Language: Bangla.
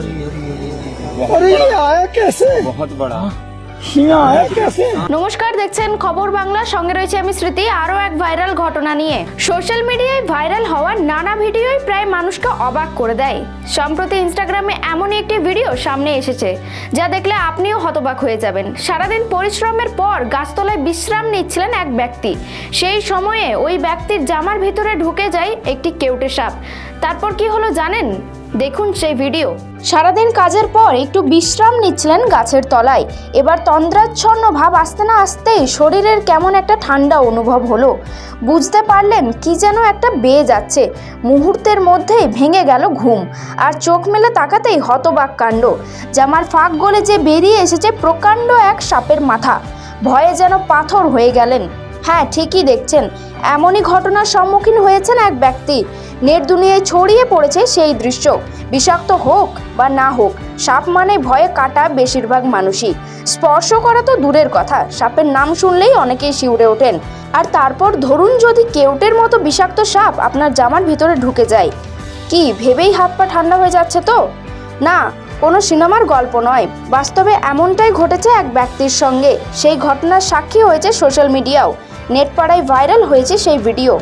अरे ये आया कैसे? बहुत बड़ा यहाँ आया कैसे? নমস্কার, দেখছেন খবর বাংলা, সঙ্গে রয়েছে আমি স্মৃতি। আরও এক ভাইরাল ঘটনা নিয়ে। সোশ্যাল মিডিয়ায় ভাইরাল হওয়ার নানা ভিডিওই প্রায় মানুষকে অবাক করে দেয়। সম্প্রতি ইনস্টাগ্রামে এমনই একটি ভিডিও সামনে এসেছে যা দেখলে আপনিও হতবাক হয়ে যাবেন। সারাদিন পরিশ্রমের পর গাছতলায় বিশ্রাম নিচ্ছিলেন এক ব্যক্তি। সেই সময়ে ওই ব্যক্তির জামার ভিতরে ঢুকে যায় একটি কেউটে সাপ। তারপর কি হলো জানেন? দেখুন সেই ভিডিও। সারাদিন কাজের পর একটু বিশ্রাম নিচ্ছিলেন গাছের তলায়। এবার তন্দ্রাচ্ছন্ন ভাব আসতে না আসতেই শরীরের কেমন একটা ঠান্ডা অনুভব হলো। বুঝতে পারলেন কি যেন একটা বেয়ে যাচ্ছে। মুহূর্তের মধ্যেই ভেঙে গেল ঘুম, আর চোখ মেলে তাকাতেই হতবাক কাণ্ড। জামার ফাঁক গলে যে বেরিয়ে এসেছে প্রকাণ্ড এক সাপের মাথা। ভয়ে যেন পাথর হয়ে গেলেন। হ্যাঁ, ঠিকই দেখছেন, এমনই ঘটনার সম্মুখীন হয়েছেন এক ব্যক্তি। নেট দুনিয়ায় ছড়িয়ে পড়েছে সেই দৃশ্য। বিষাক্ত হোক বা না হোক, সাপ মানে ভয়ে কাটা বেশিরভাগ মানুষই। স্পর্শ করা তো দূরের কথা, সাপের নাম শুনলেই অনেকেই শিউরে ওঠেন। আর তারপর ধরুন যদি কেউটের মতো বিষাক্ত সাপ আপনার জামার ভিতরে ঢুকে যায়, কি ভেবেই হাত পা ঠান্ডা হয়ে যাচ্ছে তো? না, কোনো সিনেমার গল্প নয়, বাস্তবে এমনটাই ঘটেছে এক ব্যক্তির সঙ্গে। সেই ঘটনার সাক্ষী হয়েছে সোশ্যাল মিডিয়াও। নেট পাড়ায় ভাইরাল হয়েছে সেই ভিডিও।